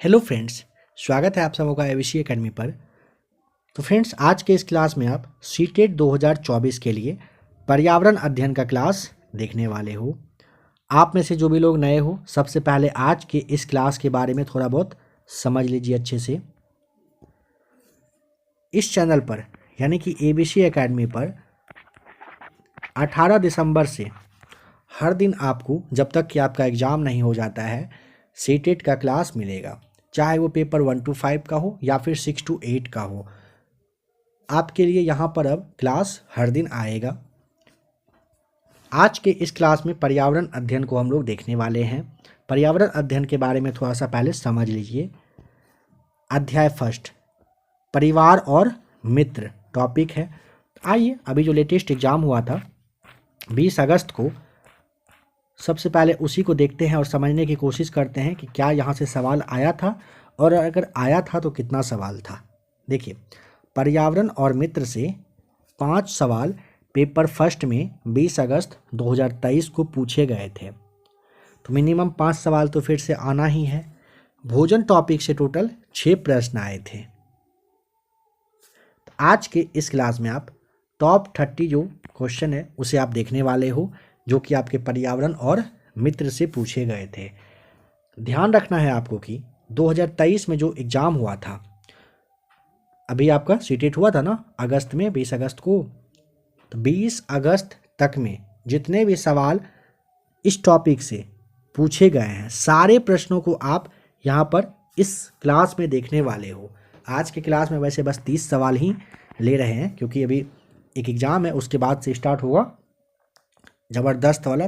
Hello friends, स्वागत है आप सबों का एबीसी एकेडमी पर। तो फ्रेंड्स, आज के इस क्लास में आप सीटेट 2024 के लिए पर्यावरण अध्ययन का क्लास देखने वाले हो। आप में से जो भी लोग नए हो, सबसे पहले आज के इस क्लास के बारे में थोड़ा बहुत समझ लीजिए अच्छे से। इस चैनल पर यानी कि एबीसी एकेडमी पर 18 दिसंबर से हर दिन आपको, जब तक कि आपका एग्ज़ाम नहीं हो जाता है, सीटेट का क्लास मिलेगा। चाहे वो पेपर 1 to 5 का हो या फिर 6 to 8 का हो, आपके लिए यहाँ पर अब क्लास हर दिन आएगा। आज के इस क्लास में पर्यावरण अध्ययन को हम लोग देखने वाले हैं। पर्यावरण अध्ययन के बारे में थोड़ा सा पहले समझ लीजिए। अध्याय फर्स्ट, परिवार और मित्र टॉपिक है। आइए, अभी जो लेटेस्ट एग्ज़ाम हुआ था 20 अगस्त को, सबसे पहले उसी को देखते हैं और समझने की कोशिश करते हैं कि क्या यहाँ से सवाल आया था, और अगर आया था तो कितना सवाल था। देखिए, पर्यावरण और मित्र से 5 सवाल पेपर फर्स्ट में 20 अगस्त 2023 को पूछे गए थे, तो मिनिमम 5 सवाल तो फिर से आना ही है। भोजन टॉपिक से टोटल 6 प्रश्न आए थे। तो आज के इस क्लास में आप टॉप 30 जो क्वेश्चन है उसे आप देखने वाले हो, जो कि आपके पर्यावरण और मित्र से पूछे गए थे। ध्यान रखना है आपको कि 2023 में जो एग्ज़ाम हुआ था, अभी आपका सीटेट हुआ था ना अगस्त में, 20 अगस्त को, तो 20 अगस्त तक में जितने भी सवाल इस टॉपिक से पूछे गए हैं, सारे प्रश्नों को आप यहाँ पर इस क्लास में देखने वाले हो। आज के क्लास में वैसे बस 30 सवाल ही ले रहे हैं, क्योंकि अभी एक एग्ज़ाम है, उसके बाद से स्टार्ट होगा ज़बरदस्त वाला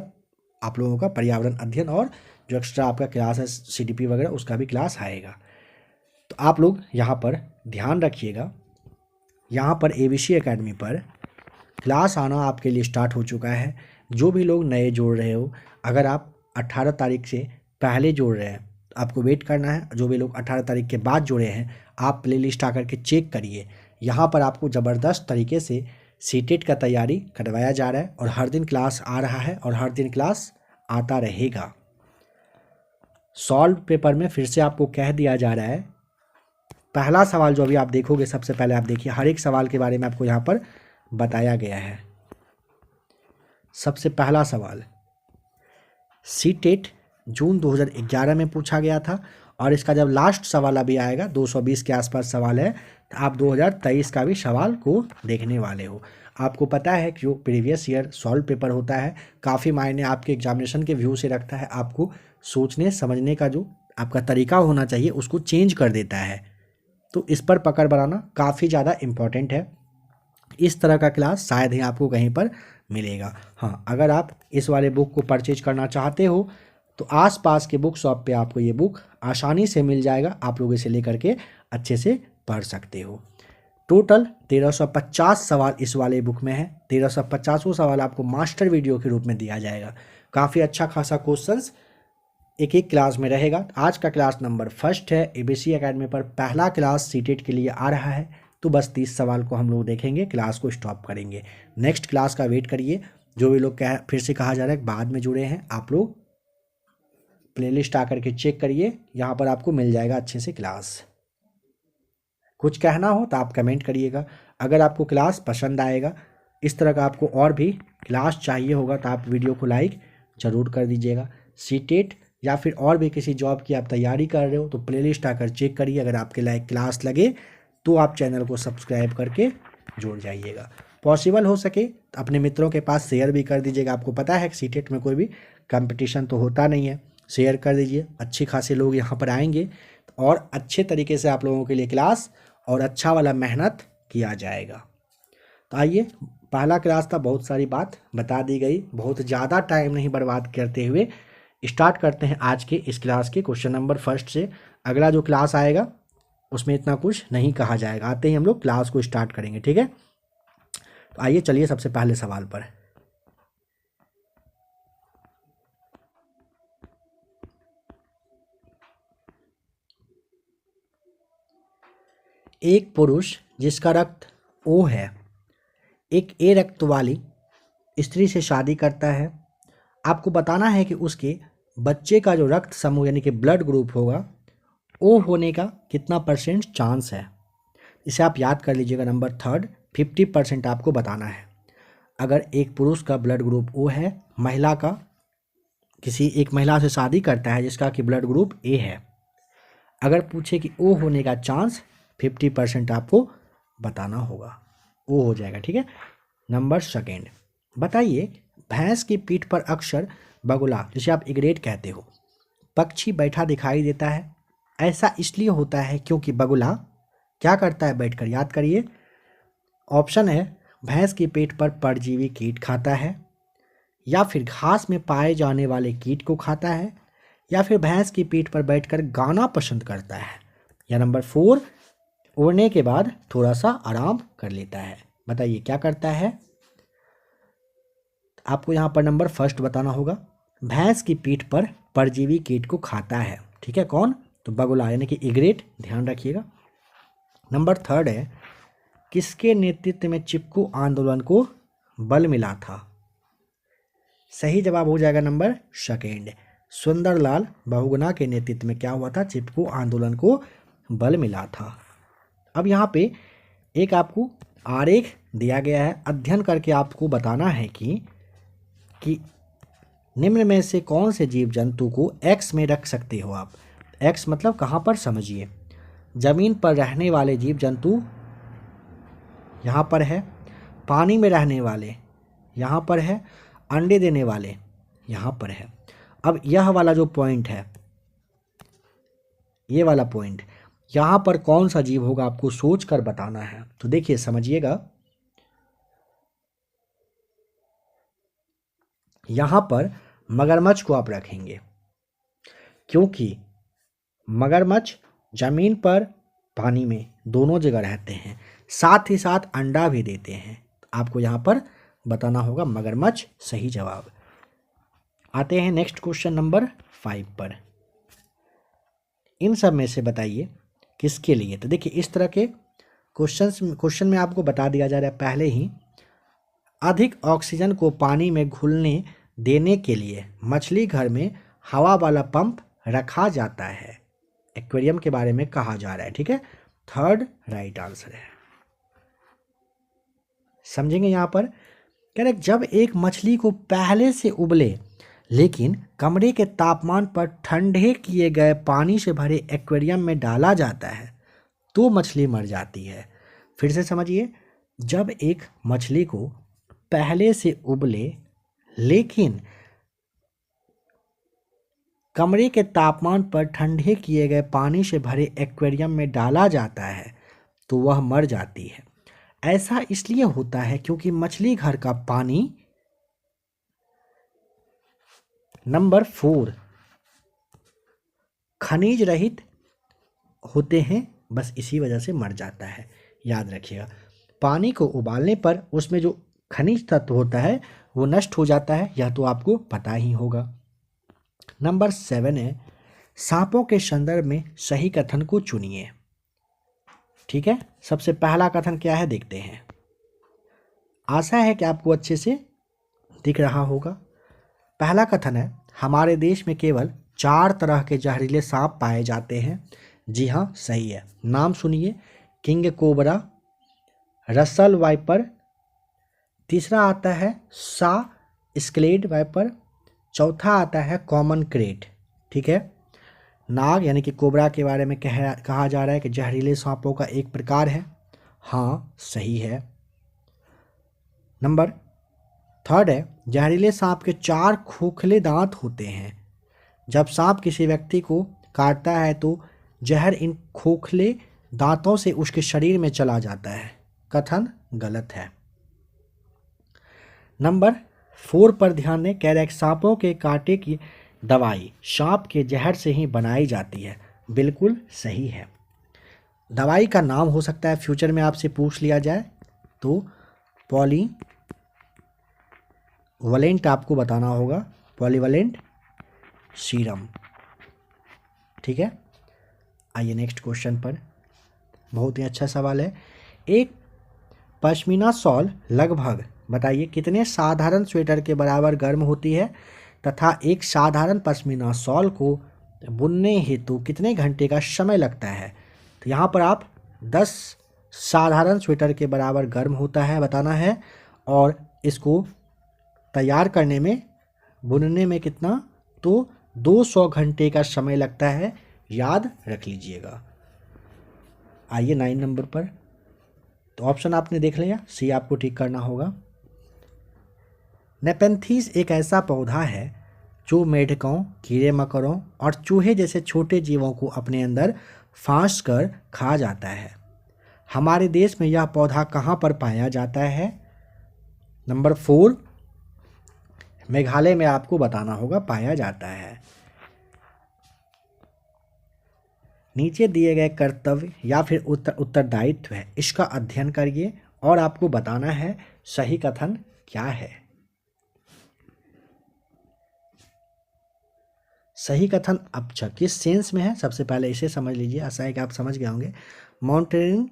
आप लोगों का पर्यावरण अध्ययन, और जो एक्स्ट्रा आपका क्लास है सीडीपी वगैरह, उसका भी क्लास आएगा। तो आप लोग यहाँ पर ध्यान रखिएगा। यहाँ पर एबीसी एकेडमी पर क्लास आना आपके लिए स्टार्ट हो चुका है। जो भी लोग नए जोड़ रहे हो, अगर आप 18 तारीख से पहले जोड़ रहे हैं तो आपको वेट करना है। जो भी लोग 18 तारीख के बाद जुड़े हैं, आप प्लेलिस्ट आकर के चेक करिए। यहाँ पर आपको ज़बरदस्त तरीके से सीटेट का तैयारी करवाया जा रहा है, और हर दिन क्लास आ रहा है और हर दिन क्लास आता रहेगा। सॉल्व पेपर में फिर से आपको कह दिया जा रहा है, पहला सवाल जो अभी आप देखोगे, सबसे पहले आप देखिए, हर एक सवाल के बारे में आपको यहाँ पर बताया गया है। सबसे पहला सवाल सीटेट जून 2011 में पूछा गया था, और इसका जब लास्ट सवाल अभी आएगा 220 के आसपास सवाल है, तो आप 2023 का भी सवाल को देखने वाले हो। आपको पता है कि जो प्रीवियस ईयर सॉल्व पेपर होता है, काफ़ी मायने आपके एग्जामिनेशन के व्यू से रखता है। आपको सोचने समझने का जो आपका तरीका होना चाहिए उसको चेंज कर देता है। तो इस पर पकड़ बनाना काफ़ी ज़्यादा इम्पॉर्टेंट है। इस तरह का क्लास शायद ही आपको कहीं पर मिलेगा। हाँ, अगर आप इस वाले बुक को परचेज करना चाहते हो तो आसपास के बुक शॉप पे आपको ये बुक आसानी से मिल जाएगा। आप लोग इसे लेकर के अच्छे से पढ़ सकते हो। टोटल 1350 सवाल इस वाले बुक में है। 1350वां सवाल आपको मास्टर वीडियो के रूप में दिया जाएगा। काफ़ी अच्छा खासा क्वेश्चंस एक एक क्लास में रहेगा। आज का क्लास नंबर फर्स्ट है। एबीसी एकेडमी पर पहला क्लास सीटेट के लिए आ रहा है, तो बस 30 सवाल को हम लोग देखेंगे, क्लास को स्टॉप करेंगे। नेक्स्ट क्लास का वेट करिए। जो भी लोग फिर से कहा जा रहा है बाद में जुड़े हैं, आप लोग प्लेलिस्ट आकर के चेक करिए, यहाँ पर आपको मिल जाएगा अच्छे से क्लास। कुछ कहना हो तो आप कमेंट करिएगा। अगर आपको क्लास पसंद आएगा, इस तरह का आपको और भी क्लास चाहिए होगा, तो आप वीडियो को लाइक ज़रूर कर दीजिएगा। सीटेट या फिर और भी किसी जॉब की आप तैयारी कर रहे हो तो प्लेलिस्ट आकर चेक करिए। अगर आपके लाइक क्लास लगे तो आप चैनल को सब्सक्राइब करके जुड़ जाइएगा। पॉसिबल हो सके तो अपने मित्रों के पास शेयर भी कर दीजिएगा। आपको पता है कि सीटेट में कोई भी कंपटीशन तो होता नहीं है, शेयर कर दीजिए। अच्छे खासे लोग यहाँ पर आएंगे और अच्छे तरीके से आप लोगों के लिए क्लास और अच्छा वाला मेहनत किया जाएगा। तो आइए, पहला क्लास था, बहुत सारी बात बता दी गई। बहुत ज़्यादा टाइम नहीं बर्बाद करते हुए स्टार्ट करते हैं आज के इस क्लास के क्वेश्चन नंबर फर्स्ट से। अगला जो क्लास आएगा उसमें इतना कुछ नहीं कहा जाएगा, आते ही हम लोग क्लास को स्टार्ट करेंगे, ठीक है। तो आइए चलिए सबसे पहले सवाल पर। एक पुरुष जिसका रक्त ओ है, एक ए रक्त वाली स्त्री से शादी करता है। आपको बताना है कि उसके बच्चे का जो रक्त समूह यानी कि ब्लड ग्रुप होगा ओ होने का कितना परसेंट चांस है, इसे आप याद कर लीजिएगा। नंबर थर्ड, 50% आपको बताना है। अगर एक पुरुष का ब्लड ग्रुप ओ है, महिला का, किसी एक महिला से शादी करता है जिसका कि ब्लड ग्रुप ए है, अगर पूछे कि ओ होने का चांस 50% आपको बताना होगा, ओ हो जाएगा। ठीक है। नंबर सेकेंड, बताइए भैंस की पीठ पर अक्सर बगुला, जिसे आप इग्रेट कहते हो, पक्षी बैठा दिखाई देता है। ऐसा इसलिए होता है क्योंकि बगुला क्या करता है बैठकर, याद करिए। ऑप्शन है, भैंस की पीठ पर परजीवी कीट खाता है, या फिर घास में पाए जाने वाले कीट को खाता है, या फिर भैंस की पीठ पर बैठकर गाना पसंद करता है, या नंबर 4, उड़ने के बाद थोड़ा सा आराम कर लेता है। बताइए क्या करता है। आपको यहाँ पर नंबर फर्स्ट बताना होगा, भैंस की पीठ पर परजीवी कीट को खाता है। ठीक है, कौन, तो बगुला यानी कि इग्रेट, ध्यान रखिएगा। नंबर थर्ड है, किसके नेतृत्व में चिपकू आंदोलन को बल मिला था। सही जवाब हो जाएगा नंबर सेकेंड, सुंदरलाल बहुगुणा के नेतृत्व में क्या हुआ था, चिपकू आंदोलन को बल मिला था। अब यहाँ पे एक आपको आरेख दिया गया है, अध्ययन करके आपको बताना है कि निम्न में से कौन से जीव जंतु को एक्स में रख सकते हो आप। एक्स मतलब कहाँ पर, समझिए। जमीन पर रहने वाले जीव जंतु यहाँ पर है, पानी में रहने वाले यहाँ पर है, अंडे देने वाले यहाँ पर है। अब यह वाला जो पॉइंट है, ये वाला पॉइंट, यहाँ पर कौन सा जीव होगा आपको सोच कर बताना है। तो देखिए समझिएगा, यहाँ पर मगरमच्छ को आप रखेंगे, क्योंकि मगरमच्छ जमीन पर पानी में दोनों जगह रहते हैं, साथ ही साथ अंडा भी देते हैं। आपको यहाँ पर बताना होगा मगरमच्छ, सही जवाब। आते हैं नेक्स्ट क्वेश्चन नंबर 5 पर। इन सब में से बताइए किसके लिए। तो देखिए इस तरह के क्वेश्चन में आपको बता दिया जा रहा है पहले ही, अधिक ऑक्सीजन को पानी में घुलने देने के लिए मछली घर में हवा वाला पंप रखा जाता है। एक्वेरियम के बारे में कहा जा रहा है। ठीक है, थर्ड राइट आंसर है। समझेंगे यहाँ पर, कह रहे जब एक मछली को पहले से उबले लेकिन कमरे के तापमान पर ठंडे किए गए पानी से भरे एक्वेरियम में डाला जाता है तो मछली मर जाती है। फिर से समझिए, जब एक मछली को पहले से उबले लेकिन कमरे के तापमान पर ठंडे किए गए पानी से भरे एक्वेरियम में डाला जाता है तो वह मर जाती है। ऐसा इसलिए होता है क्योंकि मछली घर का पानी, नंबर 4, खनिज रहित होते हैं, बस इसी वजह से मर जाता है। याद रखिएगा, पानी को उबालने पर उसमें जो खनिज तत्व होता है वो नष्ट हो जाता है, यह तो आपको पता ही होगा। नंबर 7 है, सांपों के संदर्भ में सही कथन को चुनिए। ठीक है, सबसे पहला कथन क्या है देखते हैं। आशा है कि आपको अच्छे से दिख रहा होगा। पहला कथन है, हमारे देश में केवल 4 तरह के जहरीले सांप पाए जाते हैं। जी हाँ, सही है। नाम सुनिए, किंग कोबरा, रसल वाइपर, तीसरा आता है सा स्केलेड वाइपर, चौथा आता है कॉमन क्रेट। ठीक है, नाग यानी कि कोबरा के बारे में कहा जा रहा है कि जहरीले सांपों का एक प्रकार है। हाँ, सही है। नंबर 3 है, जहरीले सांप के 4 खोखले दांत होते हैं। जब सांप किसी व्यक्ति को काटता है तो जहर इन खोखले दांतों से उसके शरीर में चला जाता है। कथन गलत है। नंबर 4 पर ध्यान दें, कह रहा है सांपों के कांटे की दवाई सांप के जहर से ही बनाई जाती है। बिल्कुल सही है। दवाई का नाम हो सकता है फ्यूचर में आपसे पूछ लिया जाए तो पॉलीवैलेंट आपको बताना होगा, पॉलीवैलेंट सीरम। ठीक है, आइए नेक्स्ट क्वेश्चन पर। बहुत ही अच्छा सवाल है। एक पश्मीना शॉल लगभग बताइए कितने साधारण स्वेटर के बराबर गर्म होती है तथा एक साधारण पश्मीना शॉल को बुनने हेतु कितने घंटे का समय लगता है? तो यहाँ पर आप 10 साधारण स्वेटर के बराबर गर्म होता है बताना है, और इसको तैयार करने में, बुनने में कितना, तो 200 घंटे का समय लगता है, याद रख लीजिएगा। आइए 9 नंबर पर। तो ऑप्शन आपने देख लिया, सी आपको ठीक करना होगा। नेपेंथीज एक ऐसा पौधा है जो मेढकों, कीड़े मकोड़ों और चूहे जैसे छोटे जीवों को अपने अंदर फांस कर खा जाता है। हमारे देश में यह पौधा कहाँ पर पाया जाता है? नंबर 4, मेघालय में आपको बताना होगा पाया जाता है। नीचे दिए गए कर्तव्य या फिर उत्तरदायित्व है, इसका अध्ययन करिए और आपको बताना है सही कथन क्या है। सही कथन अब किस सेंस में है, सबसे पहले इसे समझ लीजिए। आशा है कि आप समझ गए होंगे। माउंटेनियरिंग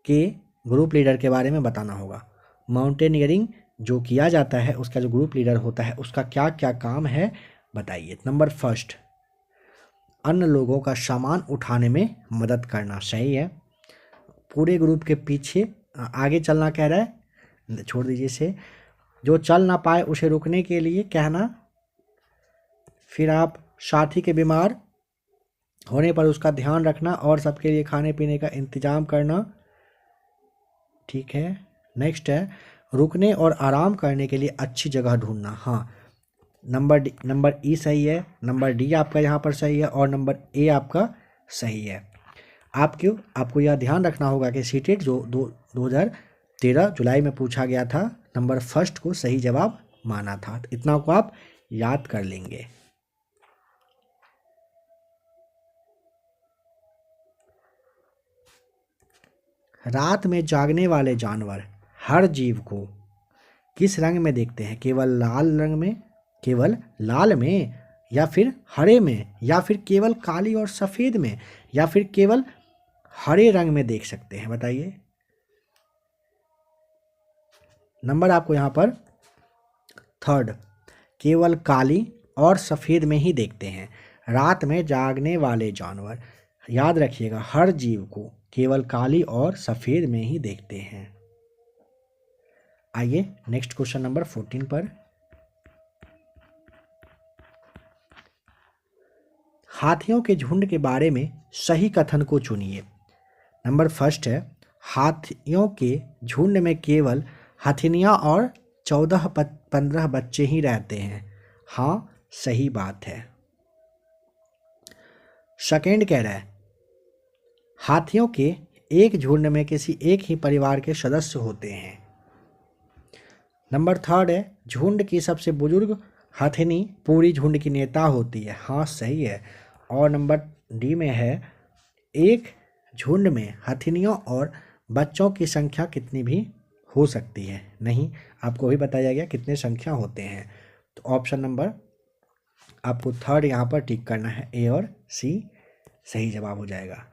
के ग्रुप लीडर के बारे में बताना होगा। माउंटेनियरिंग जो किया जाता है उसका जो ग्रुप लीडर होता है उसका क्या क्या काम है बताइए। नंबर 1, अन्य लोगों का सामान उठाने में मदद करना, सही है। पूरे ग्रुप के पीछे आगे चलना कह रहा है, छोड़ दीजिए इसे। जो चल ना पाए उसे रुकने के लिए कहना। फिर आप साथी के बीमार होने पर उसका ध्यान रखना और सबके लिए खाने पीने का इंतजाम करना, ठीक है। नेक्स्ट है रुकने और आराम करने के लिए अच्छी जगह ढूंढना। हाँ, नंबर ई सही है, नंबर डी आपका यहाँ पर सही है और नंबर ए आपका सही है। आपको यह ध्यान रखना होगा कि सीटेट जो 2013 जुलाई में पूछा गया था, नंबर 1 को सही जवाब माना था। तो इतना को आप याद कर लेंगे। रात में जागने वाले जानवर हर जीव को किस रंग में देखते हैं? केवल लाल रंग में, केवल लाल में, या फिर हरे में, या फिर केवल काली और सफ़ेद में, या फिर केवल हरे रंग में देख सकते हैं, बताइए। नंबर आपको यहाँ पर 3, केवल काली और सफ़ेद में ही देखते हैं। रात में जागने वाले जानवर, याद रखिएगा, हर जीव को केवल काली और सफ़ेद में ही देखते हैं। आइए नेक्स्ट क्वेश्चन नंबर 14 पर। हाथियों के झुंड के बारे में सही कथन को चुनिए। नंबर 1 है हाथियों के झुंड में केवल हथिनियाँ और 14-15 बच्चे ही रहते हैं। हाँ, सही बात है। सेकेंड कह रहा है हाथियों के एक झुंड में किसी एक ही परिवार के सदस्य होते हैं। नंबर 3 है झुंड की सबसे बुजुर्ग हथिनी पूरी झुंड की नेता होती है। हाँ, सही है। और नंबर डी में है एक झुंड में हथिनियों और बच्चों की संख्या कितनी भी हो सकती है। नहीं, आपको भी बताया गया कितने संख्या होते हैं। तो ऑप्शन नंबर आपको 3 यहाँ पर टिक करना है, ए और सी सही जवाब हो जाएगा।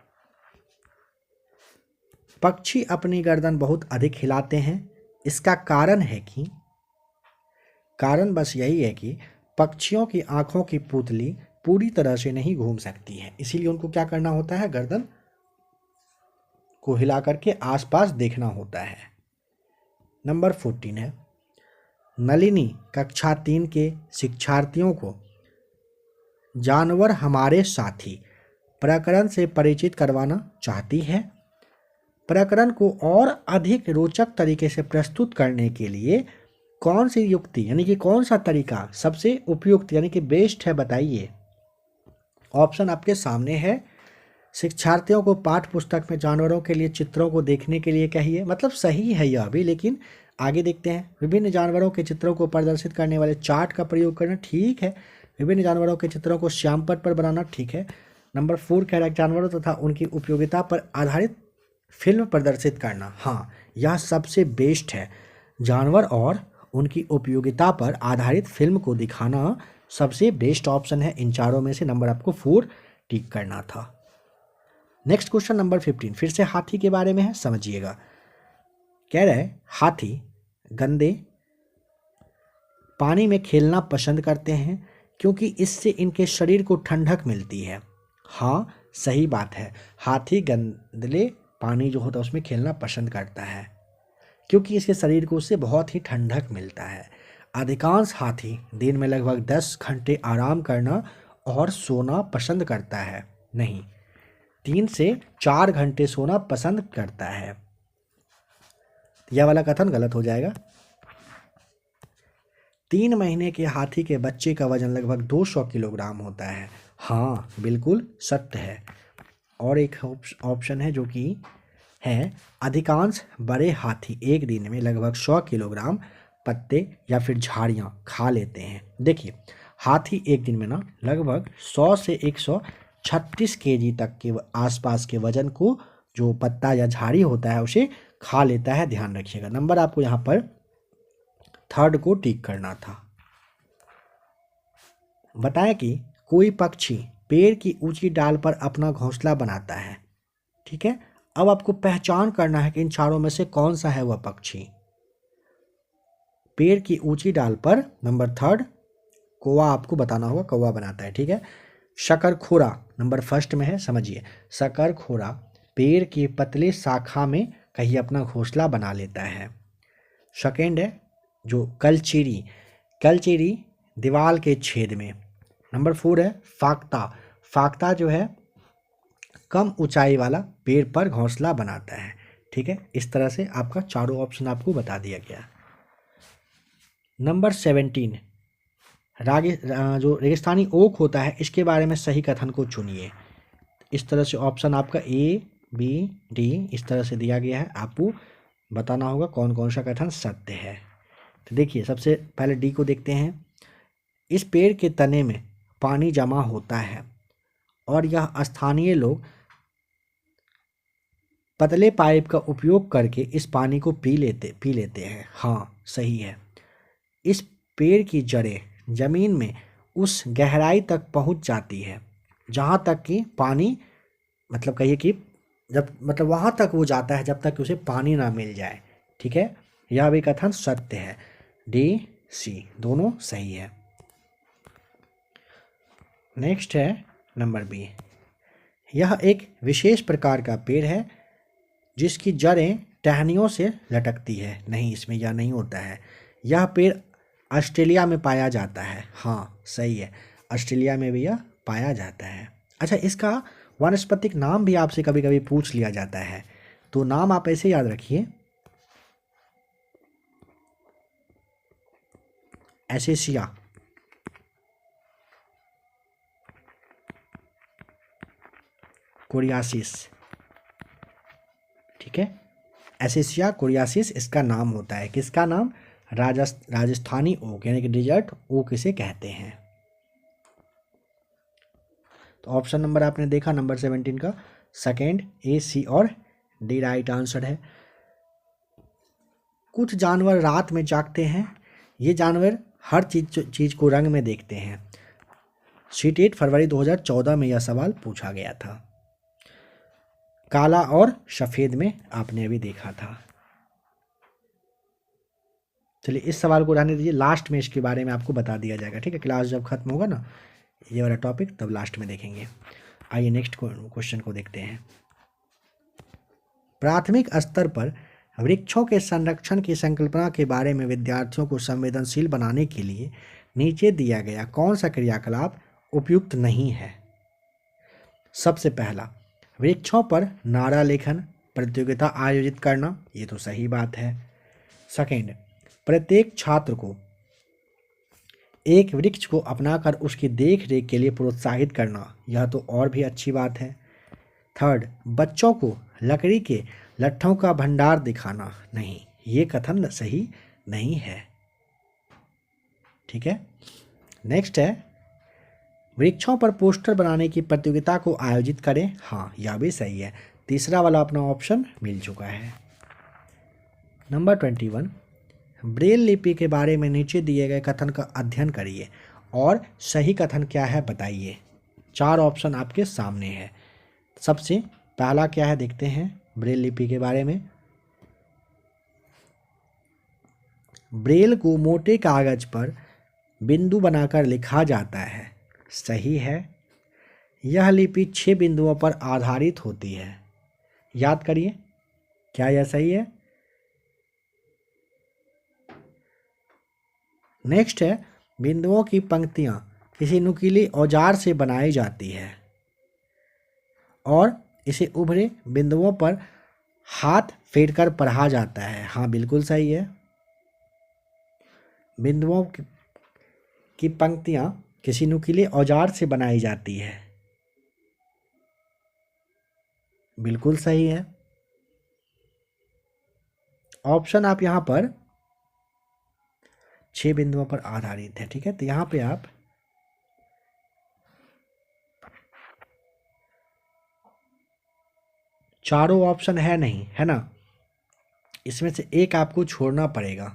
पक्षी अपनी गर्दन बहुत अधिक हिलाते हैं, इसका कारण है कि, कारण बस यही है कि पक्षियों की आंखों की पुतली पूरी तरह से नहीं घूम सकती है, इसीलिए उनको क्या करना होता है, गर्दन को हिला करके आसपास देखना होता है। नंबर 14 है नलिनी कक्षा 3 के शिक्षार्थियों को जानवर हमारे साथी प्रकरण से परिचित करवाना चाहती है। प्रकरण को और अधिक रोचक तरीके से प्रस्तुत करने के लिए कौन सी युक्ति यानी कि कौन सा तरीका सबसे उपयुक्त यानी कि बेस्ट है, बताइए। ऑप्शन आपके सामने है। शिक्षार्थियों को पाठ्य पुस्तक में जानवरों के लिए चित्रों को देखने के लिए कहिए, मतलब सही है यह भी, लेकिन आगे देखते हैं। विभिन्न जानवरों के चित्रों को प्रदर्शित करने वाले चार्ट का प्रयोग करना, ठीक है। विभिन्न जानवरों के चित्रों को श्यामपट्ट पर बनाना, ठीक है। नंबर 4 कह रहा है जानवरों तथा उनकी उपयोगिता पर आधारित फिल्म प्रदर्शित करना। हाँ, यह सबसे बेस्ट है। जानवर और उनकी उपयोगिता पर आधारित फिल्म को दिखाना सबसे बेस्ट ऑप्शन है। इन चारों में से नंबर आपको 4 टिक करना था। नेक्स्ट क्वेश्चन नंबर 15 फिर से हाथी के बारे में है, समझिएगा। कह रहे हैं हाथी गंदे पानी में खेलना पसंद करते हैं क्योंकि इससे इनके शरीर को ठंडक मिलती है। हाँ, सही बात है। हाथी गंदले पानी जो होता है उसमें खेलना पसंद करता है, क्योंकि इसके शरीर को उससे बहुत ही ठंडक मिलता है। अधिकांश हाथी दिन में लगभग 10 घंटे आराम करना और सोना पसंद करता है। नहीं, 3 से 4 घंटे सोना पसंद करता है। यह वाला कथन गलत हो जाएगा। 3 महीने के हाथी के बच्चे का वजन लगभग 200 किलोग्राम होता है। हाँ, बिल्कुल सत्य है। और एक ऑप्शन है जो कि है, अधिकांश बड़े हाथी एक दिन में लगभग 100 किलोग्राम पत्ते या फिर झाड़ियाँ खा लेते हैं। देखिए, हाथी एक दिन में ना लगभग 100 से 136 केजी तक के आसपास के वजन को, जो पत्ता या झाड़ी होता है, उसे खा लेता है। ध्यान रखिएगा, नंबर आपको यहाँ पर थर्ड को टिक करना था। बताया कि कोई पक्षी पेड़ की ऊंची डाल पर अपना घोंसला बनाता है। ठीक है, अब आपको पहचान करना है कि इन चारों में से कौन सा है वह पक्षी। पेड़ की ऊंची डाल पर नंबर थर्ड, कौवा आपको बताना होगा, कौवा बनाता है। ठीक है, शकरखोरा नंबर फर्स्ट में है, समझिए। शकरखोरा पेड़ की पतली शाखा में कहीं अपना घोंसला बना लेता है। सेकेंड है जो कलचीरी, कलचीरी दीवार के छेद में। नंबर 4 है फाख्ता, फाख्ता जो है कम ऊंचाई वाला पेड़ पर घोंसला बनाता है। ठीक है, इस तरह से आपका चारों ऑप्शन आपको बता दिया गया। नंबर 17, जो रेगिस्तानी ओक होता है, इसके बारे में सही कथन को चुनिए। इस तरह से ऑप्शन आपका ए बी डी इस तरह से दिया गया है, आपको बताना होगा कौन कौन सा कथन सत्य है। तो देखिए, सबसे पहले डी को देखते हैं। इस पेड़ के तने में पानी जमा होता है और यह स्थानीय लोग पतले पाइप का उपयोग करके इस पानी को पी लेते हैं। हाँ, सही है। इस पेड़ की जड़ें जमीन में उस गहराई तक पहुंच जाती है जहां तक कि पानी, मतलब कहिए कि जब, मतलब वहां तक वो जाता है जब तक कि उसे पानी ना मिल जाए। ठीक है, यह भी कथन सत्य है। डी सी दोनों सही है। नेक्स्ट है नंबर बी। यह एक विशेष प्रकार का पेड़ है जिसकी जड़ें टहनियों से लटकती है। नहीं, इसमें यह नहीं होता है। यह पेड़ ऑस्ट्रेलिया में पाया जाता है। हाँ, सही है, ऑस्ट्रेलिया में भी यह पाया जाता है। अच्छा, इसका वानस्पतिक नाम भी आपसे कभी कभी पूछ लिया जाता है, तो नाम आप ऐसे याद रखिए, एसेसिया, कोरियासिस। ठीक है, एसेसिया कोरियासिस इसका नाम होता है। किसका नाम? राजस्थानी ओक, यानी कि डिजर्ट ओक इसे कहते हैं। तो ऑप्शन नंबर आपने देखा नंबर 17 का, सेकेंड ए सी और डी राइट आंसर है। कुछ जानवर रात में जागते हैं। ये जानवर हर चीज को रंग में देखते हैं। शीट 8 फरवरी 2014 में यह सवाल पूछा गया था। काला और सफ़ेद में आपने अभी देखा था। चलिए, इस सवाल को रहने दीजिए, लास्ट में इसके बारे में आपको बता दिया जाएगा। ठीक है, क्लास जब खत्म होगा ना ये वाला टॉपिक, तब लास्ट में देखेंगे। आइए नेक्स्ट क्वेश्चन को देखते हैं। प्राथमिक स्तर पर वृक्षों के संरक्षण की संकल्पना के बारे में विद्यार्थियों को संवेदनशील बनाने के लिए नीचे दिया गया कौन सा क्रियाकलाप उपयुक्त नहीं है? सबसे पहला, वृक्षों पर नारा लेखन प्रतियोगिता आयोजित करना, ये तो सही बात है। सेकेंड, प्रत्येक छात्र को एक वृक्ष को अपनाकर उसकी देख रेख के लिए प्रोत्साहित करना, यह तो और भी अच्छी बात है। थर्ड, बच्चों को लकड़ी के लट्ठों का भंडार दिखाना, नहीं, ये कथन सही नहीं है। ठीक है, नेक्स्ट है, वृक्षों पर पोस्टर बनाने की प्रतियोगिता को आयोजित करें, हाँ, यह भी सही है। तीसरा वाला अपना ऑप्शन मिल चुका है। नंबर 21, ब्रेल लिपि के बारे में नीचे दिए गए कथन का अध्ययन करिए और सही कथन क्या है बताइए। 4 ऑप्शन आपके सामने है। सबसे पहला क्या है देखते हैं ब्रेल लिपि के बारे में। ब्रेल को मोटे कागज पर बिंदु बनाकर लिखा जाता है। सही है। यह लिपि 6 बिंदुओं पर आधारित होती है। याद करिए, क्या यह सही है? नेक्स्ट है, बिंदुओं की पंक्तियां किसी नुकीले औजार से बनाई जाती है और इसे उभरे बिंदुओं पर हाथ फेरकर पढ़ा जाता है। हाँ, बिल्कुल सही है। बिंदुओं की पंक्तियां किसी नुकीले औजार से बनाई जाती है। बिल्कुल सही है। ऑप्शन आप यहां पर 6 बिंदुओं पर आधारित है। ठीक है, तो यहां पे आप चारों ऑप्शन है नहीं, है ना, इसमें से एक आपको छोड़ना पड़ेगा।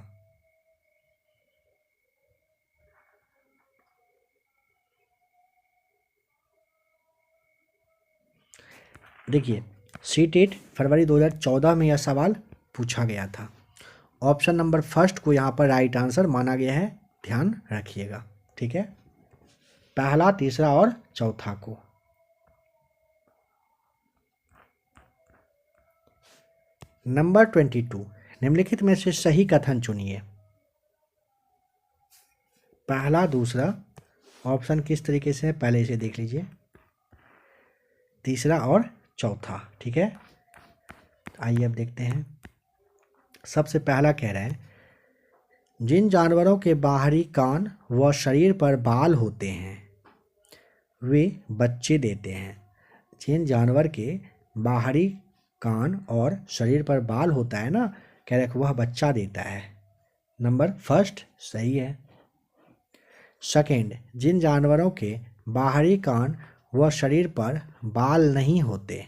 देखिए, सीटेट फरवरी 2014 में यह सवाल पूछा गया था। ऑप्शन नंबर फर्स्ट को यहाँ पर राइट आंसर माना गया है, ध्यान रखिएगा। ठीक है, पहला, तीसरा और चौथा को। नंबर 22, निम्नलिखित में से सही कथन चुनिए। पहला, दूसरा ऑप्शन किस तरीके से है पहले इसे देख लीजिए, तीसरा और चौथा। ठीक है, आइए अब देखते हैं। सबसे पहला कह रहे हैं, जिन जानवरों के बाहरी कान व शरीर पर बाल होते हैं वे बच्चे देते हैं। जिन जानवर के बाहरी कान और शरीर पर बाल होता है ना, कह रहे वह बच्चा देता है। नंबर फर्स्ट सही है। सेकेंड, जिन जानवरों के बाहरी कान व शरीर पर बाल नहीं होते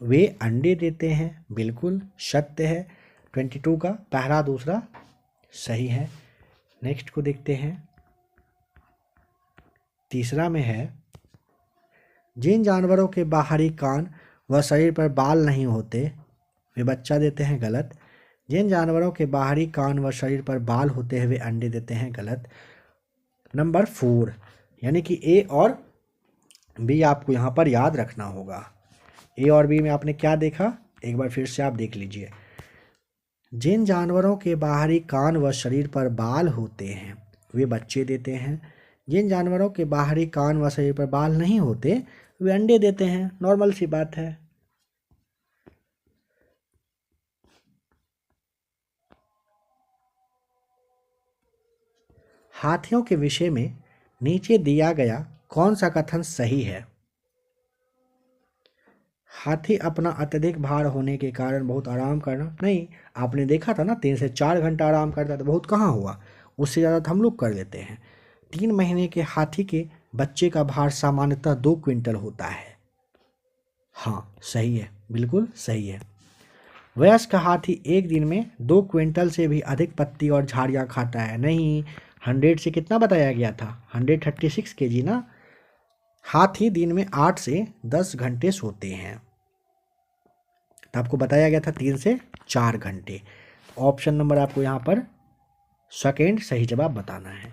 वे अंडे देते हैं। बिल्कुल सत्य है। 22 का पहला, दूसरा सही है। नेक्स्ट को देखते हैं। तीसरा में है, जिन जानवरों के बाहरी कान व शरीर पर बाल नहीं होते वे बच्चा देते हैं। गलत। जिन जानवरों के बाहरी कान व शरीर पर बाल होते हैं वे अंडे देते हैं। गलत। नंबर 4, यानी कि ए और बी आपको यहाँ पर याद रखना होगा। ए और बी में आपने क्या देखा, एक बार फिर से आप देख लीजिए। जिन जानवरों के बाहरी कान व शरीर पर बाल होते हैं वे बच्चे देते हैं। जिन जानवरों के बाहरी कान व शरीर पर बाल नहीं होते वे अंडे देते हैं। नॉर्मल सी बात है। हाथियों के विषय में नीचे दिया गया कौन सा कथन सही है? हाथी अपना अत्यधिक भार होने के कारण बहुत आराम करना नहीं, आपने देखा था ना 3 से 4 घंटा आराम करता था, बहुत कहाँ हुआ, उससे ज़्यादा तो हम लोग कर लेते हैं। 3 महीने के हाथी के बच्चे का भार सामान्यतः 2 क्विंटल होता है। हाँ सही है, बिल्कुल सही है। वयस्क हाथी एक दिन में 2 क्विंटल से भी अधिक पत्ती और झाड़ियाँ खाता है। नहीं, 100 से कितना बताया गया था, 136 केजी ना। हाथी दिन में 8 से 10 घंटे सोते हैं, तो आपको बताया गया था 3 से 4 घंटे। ऑप्शन नंबर आपको यहाँ पर सेकेंड सही जवाब बताना है।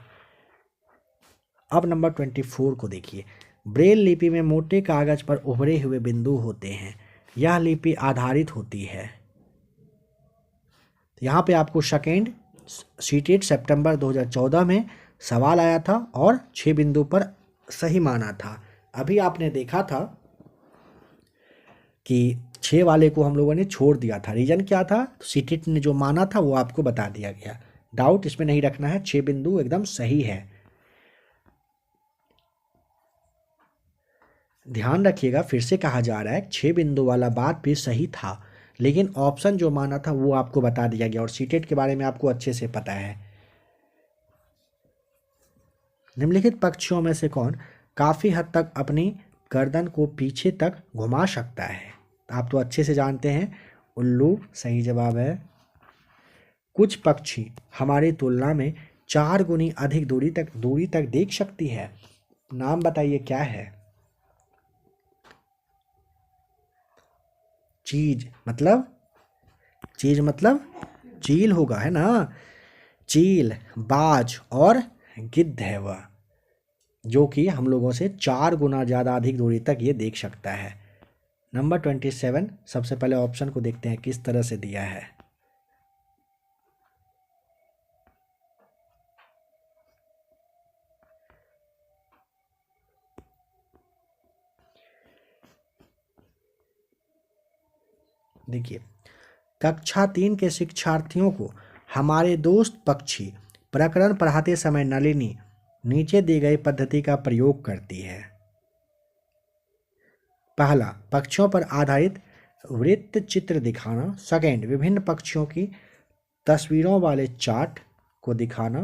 अब नंबर 24 को देखिए। ब्रेल लिपि में मोटे कागज पर उभरे हुए बिंदु होते हैं, यह लिपि आधारित होती है। यहाँ पे आपको सेकेंड सीटेट सितंबर 2014 में सवाल आया था और 6 बिंदु पर सही माना था। अभी आपने देखा था कि 6 वाले को हम लोगों ने छोड़ दिया था, रीजन क्या था, सीटेट ने जो माना था वो आपको बता दिया गया। डाउट इसमें नहीं रखना है, 6 बिंदु एकदम सही है। ध्यान रखिएगा, फिर से कहा जा रहा है 6 बिंदु वाला बात भी सही था, लेकिन ऑप्शन जो माना था वो आपको बता दिया गया और सीटेट के बारे में आपको अच्छे से पता है। निम्नलिखित पक्षियों में से कौन काफ़ी हद तक अपनी गर्दन को पीछे तक घुमा सकता है? आप तो अच्छे से जानते हैं, उल्लू सही जवाब है। कुछ पक्षी हमारी तुलना में 4 गुनी अधिक दूरी तक देख सकती है। नाम बताइए क्या है? चीज मतलब चील होगा, है ना। चील, बाज और गिद्ध है वह, जो कि हम लोगों से 4 गुना ज़्यादा अधिक दूरी तक ये देख सकता है। नंबर 27, सबसे पहले ऑप्शन को देखते हैं किस तरह से दिया है। देखिए, कक्षा 3 के शिक्षार्थियों को हमारे दोस्त पक्षी प्रकरण पढ़ाते समय नलिनी नीचे दी गई पद्धति का प्रयोग करती है। पहला, पक्षियों पर आधारित वृत्त चित्र दिखाना। सेकेंड, विभिन्न पक्षियों की तस्वीरों वाले चार्ट को दिखाना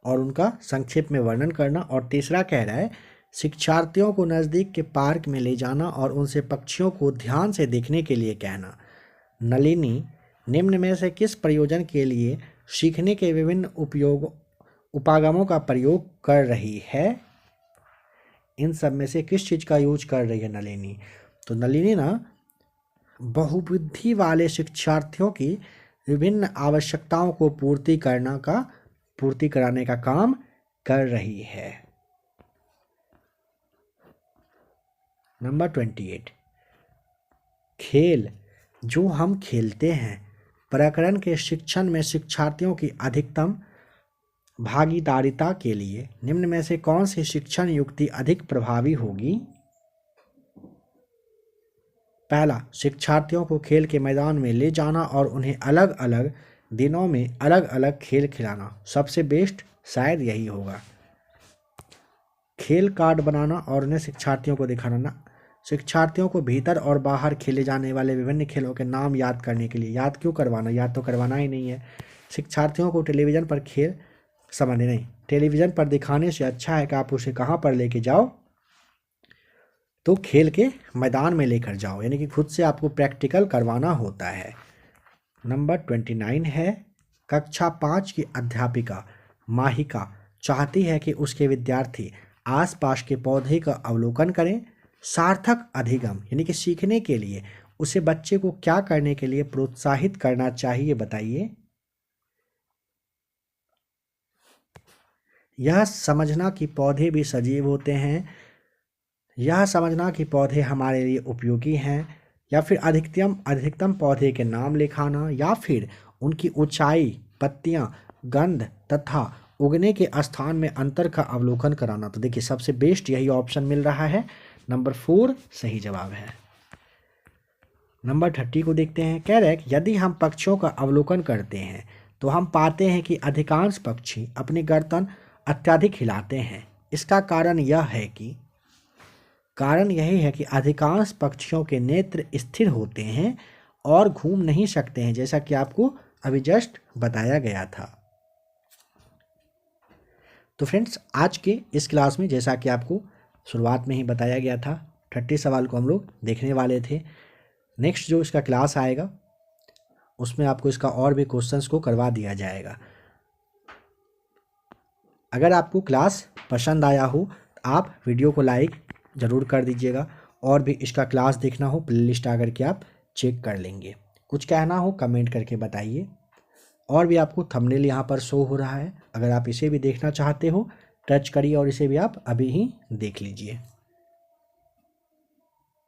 और उनका संक्षेप में वर्णन करना। और तीसरा कह रहा है शिक्षार्थियों को नज़दीक के पार्क में ले जाना और उनसे पक्षियों को ध्यान से देखने के लिए कहना। नलिनी निम्न में से किस प्रयोजन के लिए सीखने के विभिन्न उपागमों का प्रयोग कर रही है? इन सब में से किस चीज़ का यूज कर रही है नलिनी? तो नलिनी ना बहुबुद्धि वाले शिक्षार्थियों की विभिन्न आवश्यकताओं को पूर्ति कराने का काम कर रही है। नंबर 28, खेल जो हम खेलते हैं प्रकरण के शिक्षण में शिक्षार्थियों की अधिकतम भागीदारिता के लिए निम्न में से कौन सी शिक्षण युक्ति अधिक प्रभावी होगी? पहला, शिक्षार्थियों को खेल के मैदान में ले जाना और उन्हें अलग अलग दिनों में अलग अलग खेल खिलाना। सबसे बेस्ट शायद यही होगा। खेल कार्ड बनाना और उन्हें शिक्षार्थियों को दिखाना। शिक्षार्थियों को भीतर और बाहर खेले जाने वाले विभिन्न खेलों के नाम याद करने के लिए, याद क्यों करवाना, याद तो करवाना ही नहीं है। शिक्षार्थियों को टेलीविज़न पर खेल समझने नहीं, टेलीविज़न पर दिखाने से अच्छा है कि आप उसे कहाँ पर लेके जाओ, तो खेल के मैदान में लेकर जाओ, यानी कि खुद से आपको प्रैक्टिकल करवाना होता है। नंबर 29 है, कक्षा 5 की अध्यापिका माहिका चाहती है कि उसके विद्यार्थी आसपास के पौधे का अवलोकन करें। सार्थक अधिगम यानी कि सीखने के लिए उसे बच्चे को क्या करने के लिए प्रोत्साहित करना चाहिए, बताइए। यह समझना कि पौधे भी सजीव होते हैं, यह समझना कि पौधे हमारे लिए उपयोगी हैं, या फिर अधिकतम पौधे के नाम लिखाना, या फिर उनकी ऊंचाई, पत्तियां, गंध तथा उगने के स्थान में अंतर का अवलोकन कराना। तो देखिए सबसे बेस्ट यही ऑप्शन मिल रहा है, नंबर 4 सही जवाब है। नंबर 30 को देखते हैं। कह रहे हैं कि यदि हम पक्षियों का अवलोकन करते हैं तो हम पाते हैं कि अधिकांश पक्षी अपनी गर्दन अत्यधिक हिलाते हैं। इसका कारण यही है कि अधिकांश पक्षियों के नेत्र स्थिर होते हैं और घूम नहीं सकते हैं, जैसा कि आपको अभी जस्ट बताया गया था। तो फ्रेंड्स, आज के इस क्लास में जैसा कि आपको शुरुआत में ही बताया गया था 30 सवाल को हम लोग देखने वाले थे। नेक्स्ट जो इसका क्लास आएगा उसमें आपको इसका और भी क्वेश्चंस को करवा दिया जाएगा। अगर आपको क्लास पसंद आया हो तो आप वीडियो को लाइक ज़रूर कर दीजिएगा, और भी इसका क्लास देखना हो प्लेलिस्ट आकर के आप चेक कर लेंगे। कुछ कहना हो कमेंट करके बताइए। और भी आपको थंबनेल यहाँ पर शो हो रहा है, अगर आप इसे भी देखना चाहते हो टच करिए और इसे भी आप अभी ही देख लीजिए।